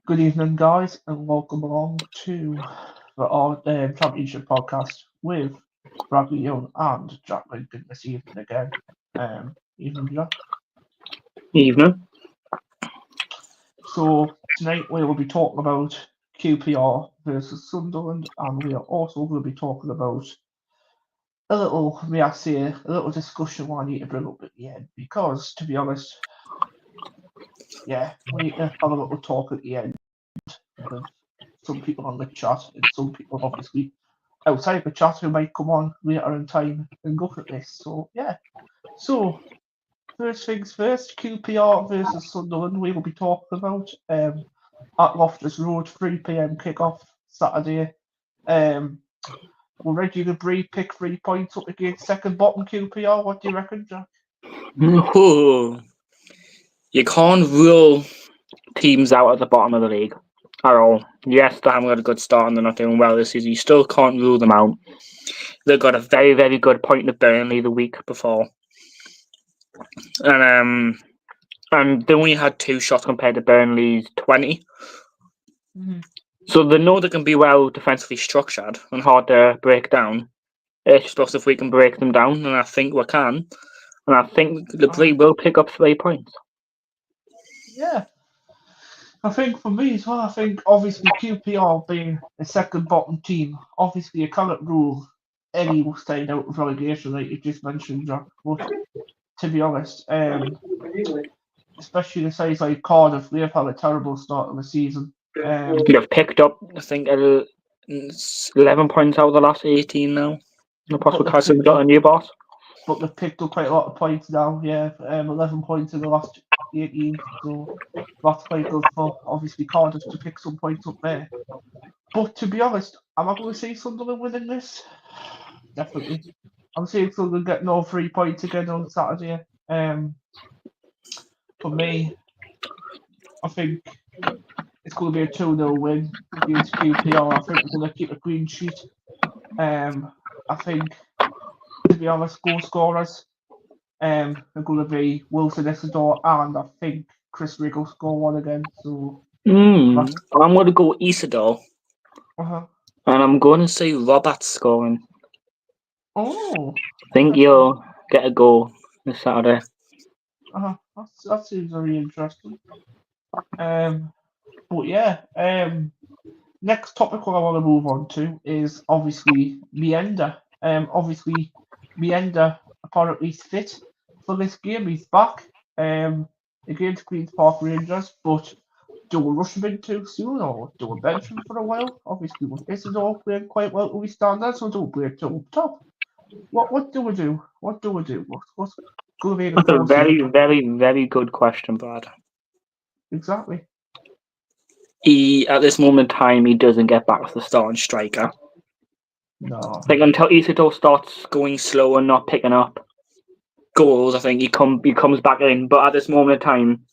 Good evening, guys, and welcome along to our championship podcast with Bradley Young and Jack Lincoln this evening again. Evening, Jack. Evening. So tonight we will be talking about QPR versus Sunderland, and we are also going to be talking about a little, may I say, a little discussion I need to bring up at the end because, to be honest, we need to have a little talk at the end with some people on the chat and some people obviously outside the chat who might come on later in time and look at this. So first things first, QPR versus Sunderland. We will be talking about at Loftus Road, 3 p.m. kickoff Saturday. Will Reggie Lebree pick 3 points up against second bottom QPR? What do you reckon, Jack? Ooh. You can't rule teams out at the bottom of the league at all. Yes, they haven't got a good start and they're not doing well this season. You still can't rule them out. They got a very, very good point to Burnley the week before. And they only had 2 shots compared to Burnley's 20. Mm-hmm. So they know they can be well defensively structured and hard to break down. It's just if we can break them down, and I think we can. And I think Lebree will pick up 3 points. Yeah. I think for me as well, I think obviously QPR being a second bottom team, obviously you cannot rule any staying out of relegation like you just mentioned, Jack. But to be honest, especially the sides like Cardiff, they've had a terrible start of the season. They've picked up, I think, 11 points out of the last 18 now. The possible case they've got a new boss. But they've picked up quite a lot of points now, 11 points in the last 18. So that's quite good for obviously Cardiff to pick some points up there. But to be honest, am I going to see Sunderland winning this? Definitely. I'm seeing Sunderland getting all 3 points again on Saturday. For me, I think it's going to be a 2-0 win against QPR. I think we're going to keep a clean sheet. I think, to be honest, goal scorers are going to be Wilson Isidore and I think Chris Riggle score one again. So I'm going to go Isidore. And I'm going to say Roberts scoring. Oh. I think you'll get a goal this Saturday. That seems very interesting. But yeah, next topic I want to move on to is obviously Mienda. Obviously, Mienda apparently fit for this game. He's back against Queen's Park Rangers, but do we rush him in too soon or do we bench him for a while? Obviously, with Isidore playing quite well to his standards, so don't play it too up top. What do we do? What's going to be the That's a course very, here? very, very good question, Brad. Exactly. At this moment in time, he doesn't get back to the starting striker. No. I think until Isidore starts going slow and not picking up goals, I think he comes back in. But at this moment in time,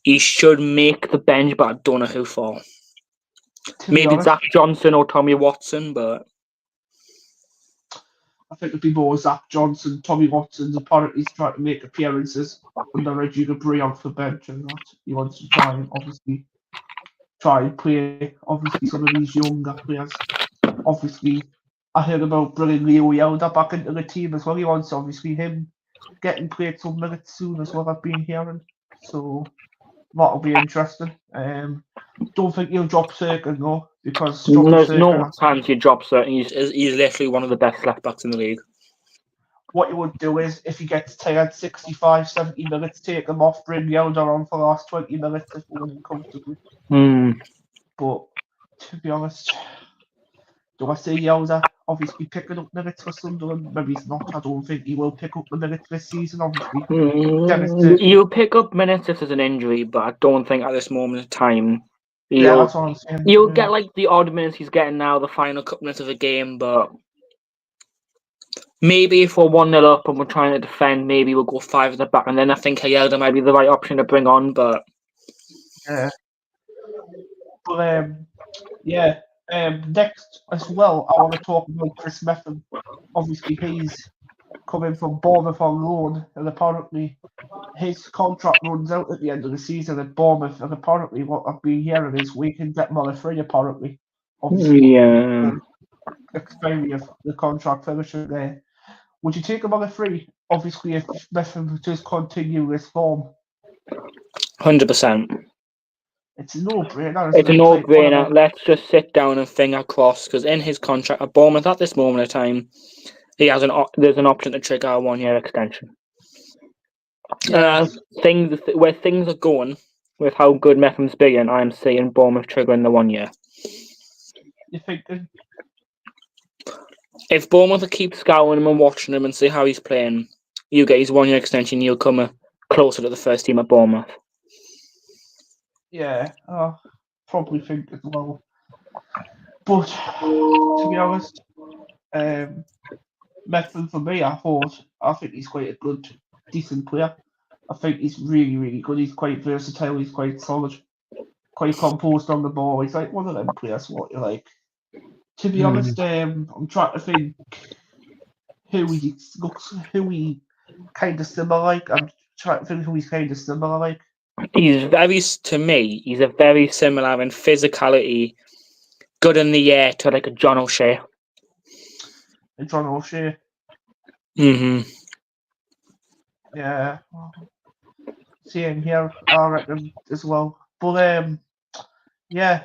he should make the bench, but I don't know who for. Maybe Zach Johnson or Tommy Watson, but I think it'd be more Zach Johnson. Tommy Watson's apparently trying to make appearances under Reggie Lebree off the bench and that. He wants to try and play obviously some of these younger players. Obviously, I heard about bringing Leo Yelda back into the team as well. He wants obviously him getting played some minutes soon as well. I've been hearing, so that'll be interesting. Don't think he'll drop Cirkin though, because there's no chance he drops Cirkin. He's literally one of the best left backs in the league. What you would do is, if he gets tired 65, 70 minutes, take him off, bring Yelda on for the last 20 minutes if we're winning comfortably. But to be honest, do I see Yelda obviously picking up minutes for Sunderland? Maybe he's not. I don't think he will pick up the minutes this season, obviously. He'll pick up minutes if there's an injury, but I don't think at this moment in time. That's what I'm saying. You'll get like the odd minutes he's getting now, the final couple minutes of a game, but maybe if we're 1-0 up and we're trying to defend, maybe we'll go 5 at the back, and then I think Yelda might be the right option to bring on, but yeah. But next as well, I want to talk about Chris Methven. Obviously, he's coming from Bournemouth on loan, and apparently his contract runs out at the end of the season at Bournemouth, and apparently what I've been hearing is we can get him on a free, apparently. Obviously, Yeah, the expiry of the contract finishing there. Would you take him on a free? Obviously, if Smith just continue this form, 100%. it's a no-brainer. It's a isn't it? Like, one of no-brainer. them- Let's just sit down and finger crossed, because in his contract at Bournemouth at this moment of time, there's an option to trigger a 1-year extension. Yes. Where things are going with how good Meffam's being, I'm seeing Bournemouth triggering the 1 year. You thinking? If Bournemouth keep scouting him and watching him and see how he's playing, you get his 1 year extension, you'll come closer to the first team at Bournemouth. Yeah, probably think as well. But to be honest, Methven for me, I think he's quite a good, decent player. I think he's really, really good. He's quite versatile. He's quite solid, quite composed on the ball. He's like one of them players. What you like? To be honest, I'm trying to think who he looks, who he kind of similar like. I'm trying to think who he's kind of similar like. To me, he's a very similar in physicality, good in the air to like a John O'Shea. John O'Shea. Mm-hmm. Yeah. Same here, I reckon as well. But yeah.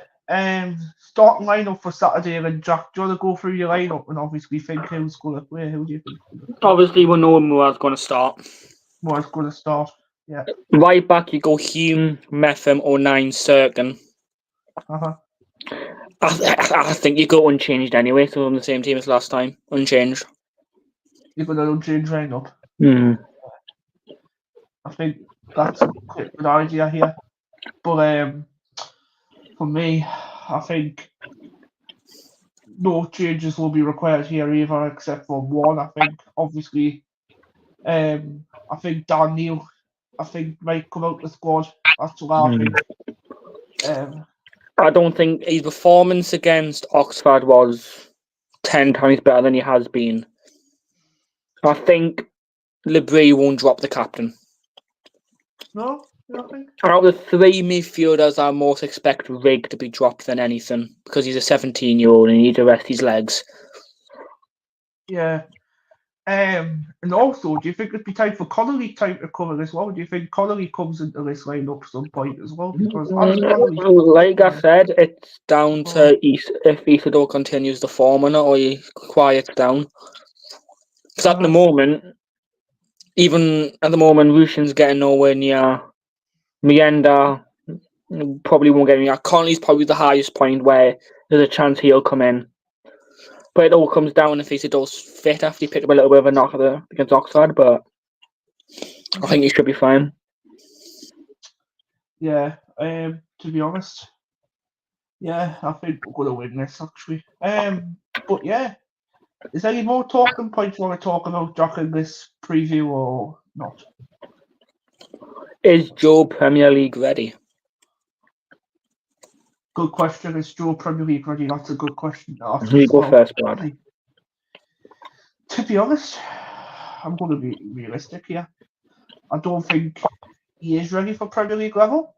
Starting lineup for Saturday, and Jack, do you want to go through your lineup and obviously think who's going to play? Who do you think? Obviously, we know Moa's going to start. Moa's going to start. Yeah. Right back, you go Hume, Metham, O'Nien, Sirkin. I think you go unchanged anyway, so on the same team as last time. Unchanged. You're going to unchanged lineup. Mm. I think that's a quite good idea here. But for me, I think no changes will be required here either, except for one. I think obviously, I think Dan Neil, might come out the squad. That's what I think. I don't think his performance against Oxford was 10 times better than he has been. I think Lebris won't drop the captain. No, you don't think? Out of the three midfielders, I most expect Rigg to be dropped than anything because he's a 17-year-old and he needs to rest his legs. Yeah. And also, do you think it'd be time for Connolly to come in as well? Do you think Connolly comes into this lineup at some point as well? Because like I said, it's down to if Isidore continues the form or not, or he quiets down. Because at the moment, Rushin's getting nowhere near. Mienda probably won't get near. Connolly's probably the highest point where there's a chance he'll come in. But it all comes down if Isidore's fit after he picked up a little bit of a knock against Oxford, but I think he should be fine. Yeah, to be honest, yeah, I think we're going to win this actually. But yeah, is there any more talking points you want to talk about, Jack, in this preview or not? Is Joe Premier League ready? Good question. Is Joe Premier League ready? That's a good question to ask. You go first, Brad. To be honest, I'm going to be realistic here. I don't think he is ready for Premier League level.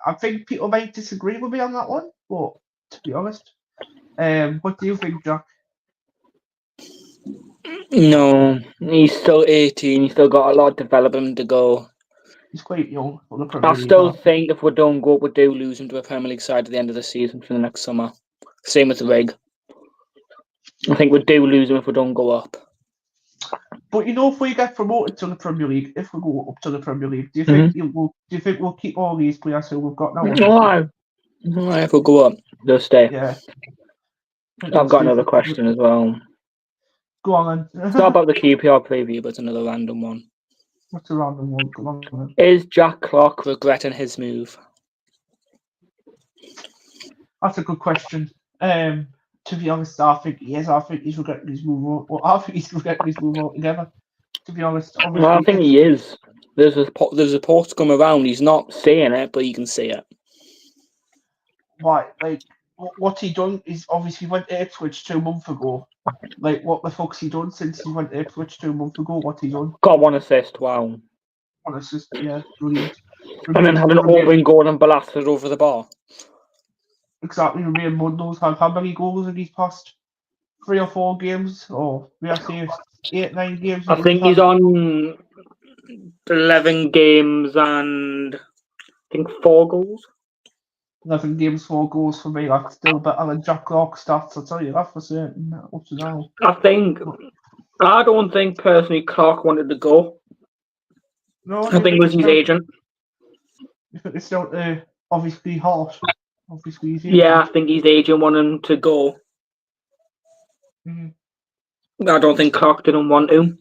I think people might disagree with me on that one, but to be honest, what do you think, Jack? No, he's still 18. He's still got a lot of development to go. He's quite young for the Premier League. I still think if we don't go, we do lose him to a Premier League side at the end of the season for the next summer. Same with Rigg. I think we do lose him if we don't go up. But if we get promoted to the Premier League, if we go up to the Premier League, do you think do you think we'll keep all these players who we've got now? No, if we go up, they'll stay. Yeah. I've got another question as well. Go on then. It's not about the QPR preview, but it's another random one. What's a random one? Go on then. Is Jack Clark regretting his move? That's a good question. To be honest, I think he is. I think he's regretting his move. I think he's regretting his move altogether. To be honest, well, I think he is. There's reports come around. He's not saying it, but you can see it. Why? Like, what he done is obviously went to Ipswich 2 months ago, Like, what the fuck's he done since he went to Ipswich 2 months ago? What's he done? Got 1 assist, wow. Honestly, yeah, brilliant. And then had an open goal and blasted over the bar. Exactly, Remain Mundo's had how many goals in these past 3 or 4 games? Or, we have to say, 8, 9 games? I think he's on 11 games and I think 4 goals. 11 games, 4 goals for me. That's still better than Jack Clark's stats, I'll tell you that for certain. Up to now. I don't think personally Clark wanted to go. No, I think it was his agent. You think it's down to, obviously, Hart? Obviously, his agent. Yeah, I think his agent wanted him to go. I don't think Clark didn't want to.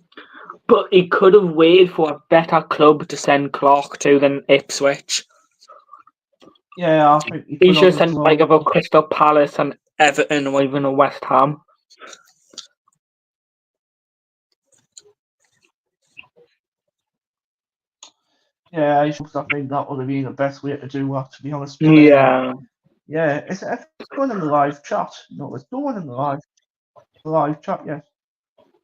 But he could have waited for a better club to send Clark to than Ipswich. Yeah, I think he should have sent like about Crystal Palace and Everton or even a West Ham. Yeah, I think that would have been the best way to do that, to be honest. But, yeah. Yeah, it's going in the live chat. No, it's going in the live chat, yes.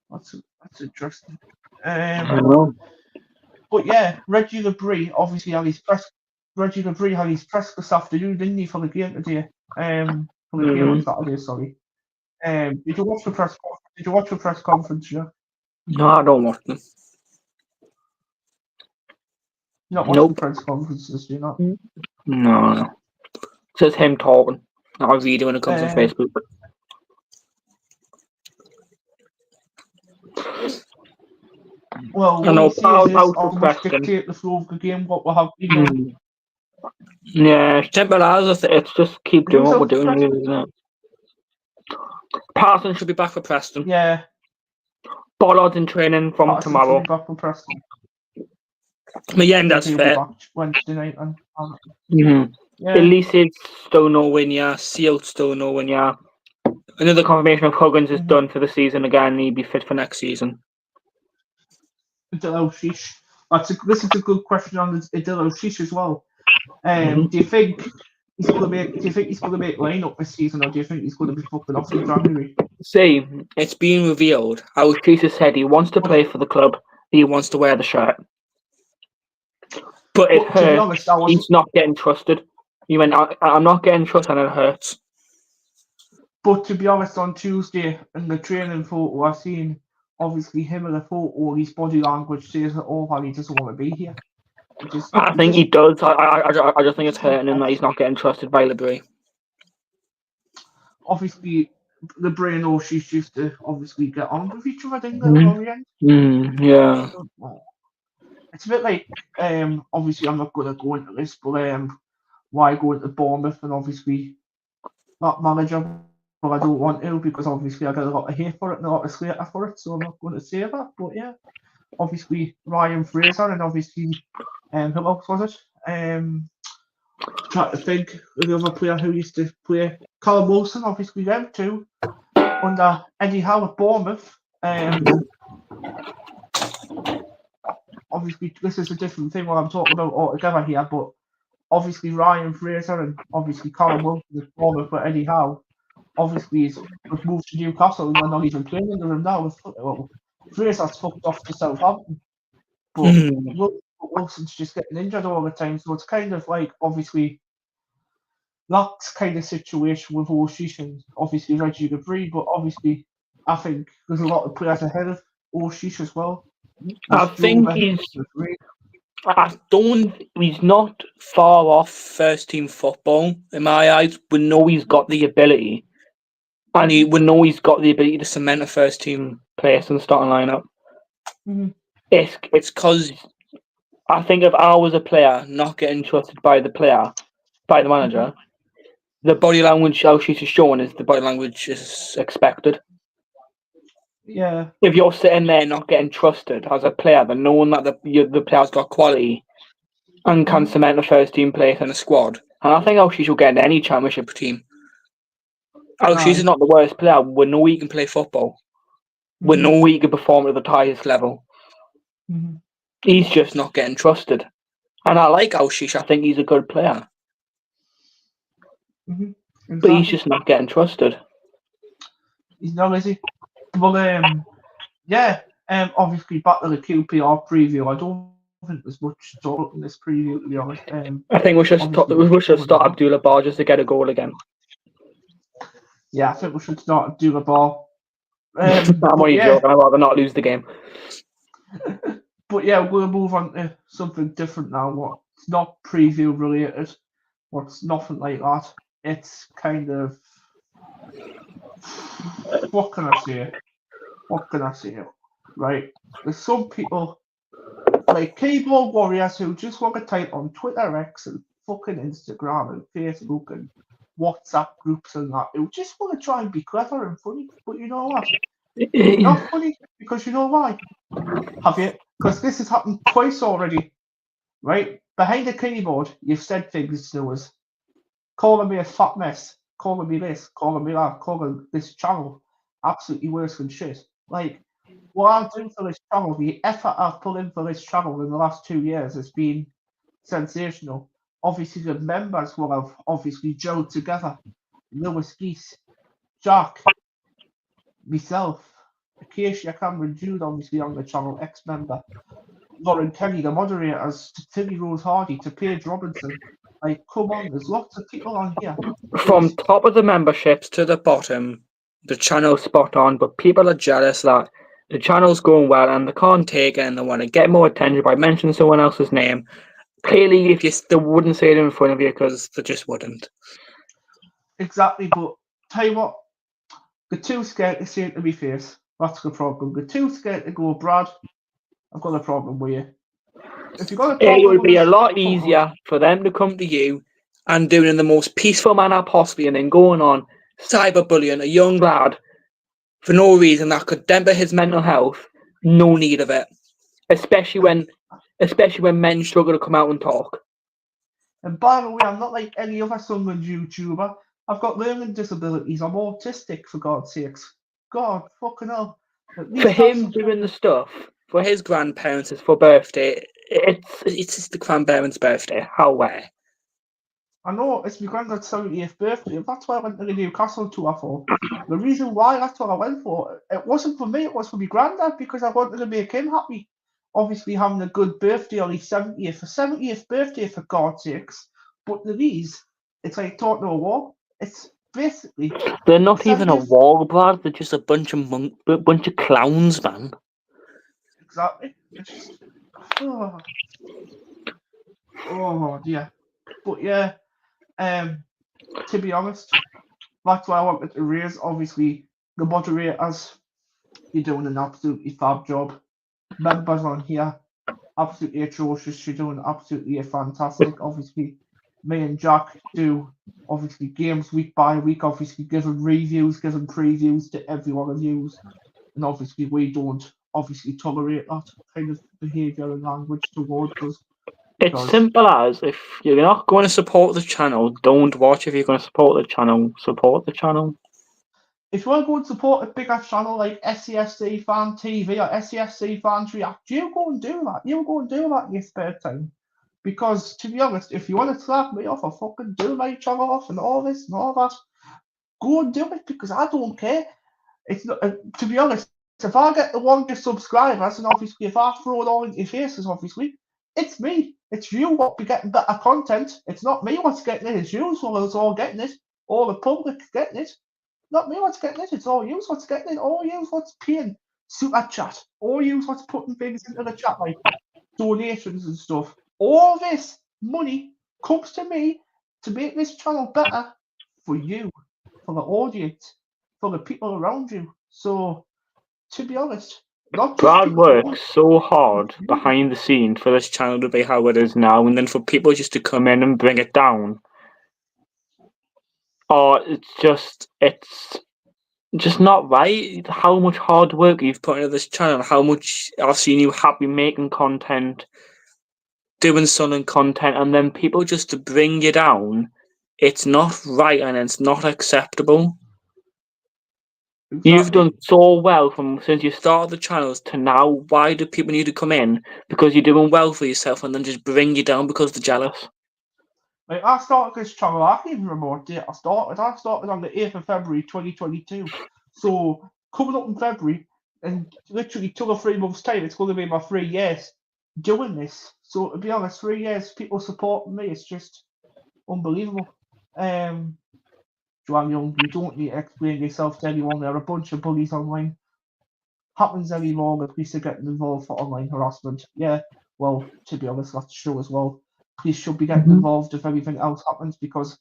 That's interesting. But yeah, Reggie Labrie obviously had his press. Reggie Labrie had his press this afternoon, didn't he, for the game today? For the game on Saturday, sorry. Did you watch the press? Did you watch the press conference? Yeah. No, I don't watch them. You not watch the press conferences, do you not? No. It's just him talking. Not a video when it comes on Facebook. Well, I know. I'll dictate the flow of the game. What will happen? Yeah, simple as it's just keep doing what we're doing, isn't it? Parsons should be back for Preston. Yeah. Bollard's in training from tomorrow. Should be back for Preston. But yeah, that's fair. Wednesday night and. Yeah. Elise's still nowhere near. Seal's still nowhere near. Another confirmation of Huggins is done for the season again. He'll be fit for next season. Adil O'Sheesh. This is a good question on Adil O'Sheesh as well. Do you think he's going to make? Do you think he's going to make lineup this season, or do you think he's going to be fucking off in January? See, it's been revealed. O'Sheesh has said he wants to play for the club. He wants to wear the shirt. But it hurts. He's not getting trusted. You mean I'm not getting trusted, and it hurts. But to be honest, on Tuesday in the training photo I seen, obviously him in the photo, his body language says it all, how he doesn't want to be here. I think he does. I just think it's hurting him that he's not getting trusted by Labrie. Obviously, Labrie and O'Sheesh used to obviously get on with each other, didn't they? Yeah. It's a bit like, obviously I'm not going to go into this, but why go into Bournemouth and obviously not manager? But I don't want to, because obviously I get a lot of hate for it and a lot of slater for it, so I'm not going to say that. But yeah, obviously Ryan Fraser and obviously who else was it? Trying to think of the other player who used to play. Callum Wilson, obviously them too, under Eddie Howe at Bournemouth. Obviously this is a different thing what I'm talking about altogether here, but obviously Ryan Fraser and obviously Callum Wilson at Bournemouth for Eddie Howe. Obviously, he's moved to Newcastle and they're not even playing under him now. Well, Fraser's fucked off to Southampton. But Wilson's just getting injured all the time. So it's kind of like, obviously, that kind of situation with O'Sheesh and obviously Reggie Labrie. But obviously, I think there's a lot of players ahead of O'Sheesh as well. He's not far off first team football in my eyes. We know he's got the ability. And we know he's got the ability to cement a first team place in the starting lineup. It's because I think if I was a player not getting trusted by the manager, the body language O'Sheesh is showing is the body language is expected. Yeah. If you're sitting there not getting trusted as a player, then knowing that the player's got quality and can cement a first team place in a squad, and I think O'Sheesh will get into any championship team. O'Sheesh is not the worst player. We know he can play football. We know he can perform at the highest level. He's just not getting trusted. And I like O'Sheesh. I think he's a good player. Exactly. But he's just not getting trusted. He's not, is he? But yeah, obviously back to the QPR preview. I don't think there's much talk in this preview, to be honest. I think we should stop. obviously We should we're start going on. Abdullah Bar just to get a goal again. Yeah, I think we should start and do the ball. I'm only joking. I'd rather not lose the game. But yeah, we'll move on to something different now. What's not preview related. What's nothing like that. It's kind of what can I say? What can I say? Right? There's some people like keyboard warriors who just want to type on Twitter X and fucking Instagram and Facebook and WhatsApp groups and that who just want to try and be clever and funny. But you know what? You're not funny because you know why? Have you? Because this has happened twice already. Right? Behind the keyboard, you've said things to us. Calling me a fat mess, calling me this, calling me that, calling this channel absolutely worse than shit. Like, what I'm doing for this channel, the effort I've put in for this channel in the last 2 years has been sensational. Obviously, the members will have obviously gelled together. Lewis Geese, Jack, myself, Acacia Cameron Jude, obviously on the channel, ex-member, Lauren Kelly, the moderators, to Tilly Rose Hardy, to Paige Robinson. Like, come on, there's lots of people on here. From top of the memberships to the bottom, the channel's spot on, but people are jealous that the channel's going well and they can't take it and they want to get more attention by mentioning someone else's name. Clearly, if they wouldn't say it in front of you because they just wouldn't. Exactly, but tell you what, they're too scared to say it to my face. That's the problem. They're too scared to go, Brad, I've got a problem with you. If you're going to talk It would be a about lot easier for them to come to you and do it in the most peaceful manner possible and then going on cyberbullying a young lad for no reason that could damper his mental health. No need of it. Especially when men struggle to come out and talk. And by the way, I'm not like any other Sunderland YouTuber. I've got learning disabilities. I'm autistic, for God's sakes. God, fucking hell. For him doing the stuff for his grandparents for birthday, it's just the grandparents' birthday. How rare. I know it's my granddad's 70th birthday. That's why I went to the Newcastle tour for. The reason why that's what I went for, it wasn't for me, it was for my granddad because I wanted to make him happy. Obviously, having a good birthday on his 70th birthday, for God's sakes. But it's like talking to a wall. It's basically. They're not even a wall, Brad. They're just a bunch of clowns, man. Exactly. It's just. Oh dear. But yeah. To be honest, that's why I wanted to raise. Obviously, the moderators, you're doing an absolutely fab job. Members on here, absolutely atrocious. You're doing absolutely fantastic. Obviously, me and Jack do obviously games week by week. Obviously, giving reviews, giving previews to every one of you, and obviously we don't obviously tolerate that kind of behaviour and language towards us. It's simple as if you're not going to support the channel, don't watch. If you're going to support the channel, support the channel. If you want to go and support a bigger channel like SCSC Fan TV or SCSC Fans React, you go and do that. You go and do that in your spare time. Because, to be honest, if you want to slag me off or fucking do my channel off and all this and all that, go and do it because I don't care. It's not, to be honest, if I get the 100 subscribers and obviously if I throw it all in your faces, obviously, it's me. It's you what be getting better content. It's not me what's getting it. It's you what's all getting it. All the public getting it. Not me what's getting it. It's all you what's getting it. All you what's paying super chat. All you what's putting things into the chat like donations and stuff. All this money comes to me to make this channel better for you, for the audience, for the people around you. So, to be honest, Brad works so hard behind the scenes for this channel to be how it is now, and then for people just to come in and bring it down. Or it's just not right. How much hard work you've put into this channel, how much I've seen you happy making content, doing Sunderland content, and then people just to bring you down. It's not right and it's not acceptable. Exactly. You've done so well from since you started the channels to now. Why do people need to come in? Because you're doing well for yourself and then just bring you down because they're jealous. Like, I started this channel, I can't even remember what date I started. I started on the 8th of February 2022. So coming up in February, and literally 2 or 3 months' time, it's going to be my 3 years doing this. So to be honest, 3 years, people supporting me, it's just unbelievable. Joanne Young, you don't need to explain yourself to anyone. There are a bunch of bullies online. Happens any wrong, at least they're getting involved for online harassment. Yeah, well, to be honest, that's true as well. Police should be getting involved if anything else happens, because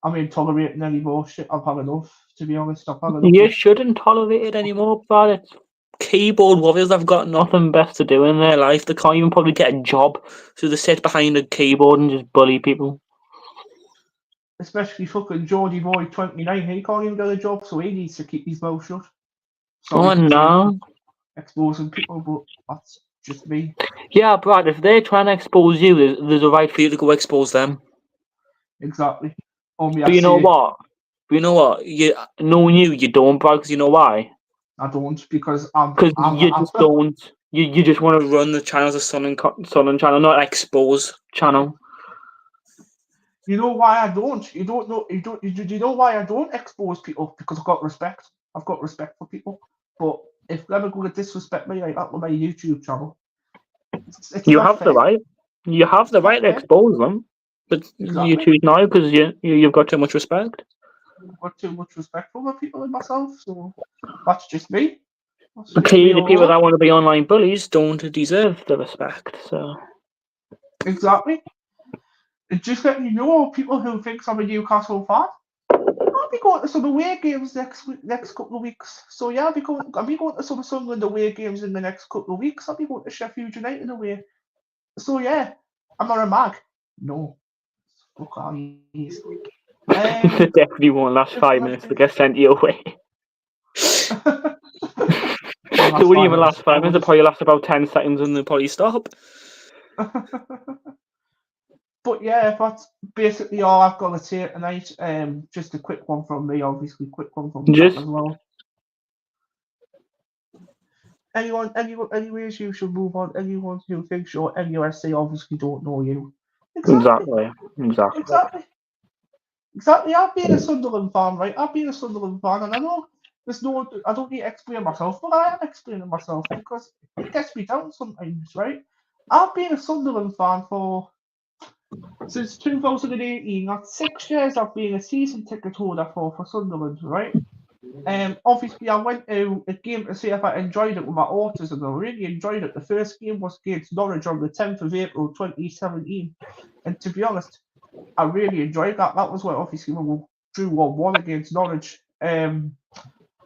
I ain't tolerating any more shit. I've had enough, to be honest. I've had enough. You shouldn't tolerate it anymore, Brad. It's keyboard warriors have got nothing best to do in their life. They can't even probably get a job, so they sit behind a keyboard and just bully people. Especially fucking Geordie Boy 29. He can't even get a job, so he needs to keep his mouth shut. Oh no. Exposing people, but that's just me. Yeah, Brad, if they're trying to expose you, there's a right for you to go expose them. Exactly. But you know what? Knowing you don't, Brad, because you know why? I don't, because I'm you just don't. You just want to run the channel as a Sun and channel, not expose channel. You know why I don't? You don't know. You know why I don't expose people? Because I've got respect. I've got respect for people. But if they're ever going to disrespect me like that with my YouTube channel, you have the right. You have the right to expose them, but you choose now because you've got too much respect. I've got too much respect for my people and myself, so that's just me. But clearly, the people that want to be online bullies don't deserve the respect. So exactly. And just letting you know, people who think I'm a Newcastle fan, I'll be going to some away games next couple of weeks. So yeah, I'll be going to some Sunderland away games in the next couple of weeks. I'll be going to Sheffield United away. So yeah, am I a mag? No. Fuck all these. It definitely won't last 5 minutes to get sent you away. It wouldn't even last 5 minutes. It'll probably last about 10 seconds and they'll probably stop. But yeah, that's basically all I've got to say tonight. Just a quick one from me, obviously. Quick one from me as well. Anyways, you should move on. Anyone who thinks you're NUSC obviously don't know you. Exactly. I've been a Sunderland fan, right? I've been a Sunderland fan, and I know I don't need to explain myself, but I am explaining myself because it gets me down sometimes, right? I've been a Sunderland fan since 2018. That's 6 years I've been a season ticket holder for Sunderland, right? Obviously, I went to a game to see if I enjoyed it with my autism. I really enjoyed it. The first game was against Norwich on the 10th of April 2017. And to be honest, I really enjoyed that. That was when obviously when we drew 1-1 against Norwich. And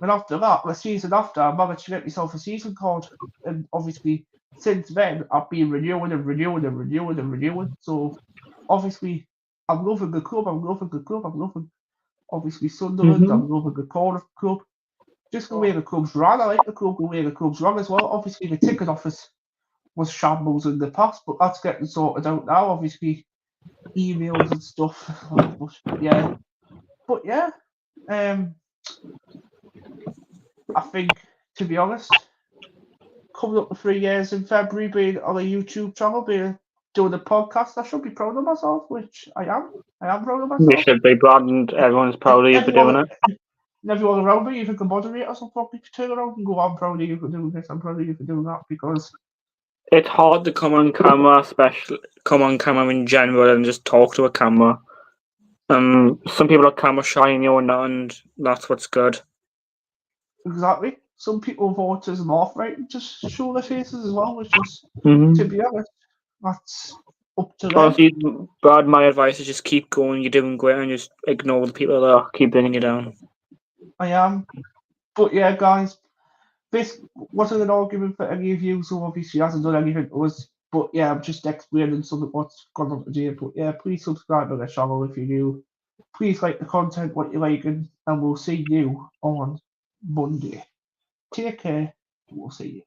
after that, the season after, I managed to get myself a season card. And obviously, since then, I've been renewing. So obviously, I'm loving the club. I'm loving obviously Sunderland. I'm loving the Cardiff club. Just the way the club's run. I like the way the club's run as well. Obviously, the ticket office was shambles in the past, but that's getting sorted out now. Obviously, emails and stuff. But yeah. I think, to be honest, coming up to 3 years in February, being on a YouTube channel, doing a podcast, I should be proud of myself, which I am. I am proud of myself. You should be, Brad, and everyone's proud of you for doing it. And everyone around me, even the moderators, will probably turn around and go, I'm proud of you for doing this, I'm proud of you for doing that, because it's hard to come on camera in general and just talk to a camera. Some people are camera shy and you're not, and that's what's good. Exactly. Some people have autism off, right? And just show their faces as well, which is, to be honest, that's up to them. Honestly, Brad, my advice is just keep going. You're doing great, and just ignore the people that keep bringing you down. I am. But yeah, guys, this wasn't an argument for any of you, so obviously hasn't done anything to us. But yeah, I'm just explaining something what's gone on today. But yeah, please subscribe to the channel if you're new. Please like the content, what you're liking, and we'll see you on Monday. Take care. We'll see you.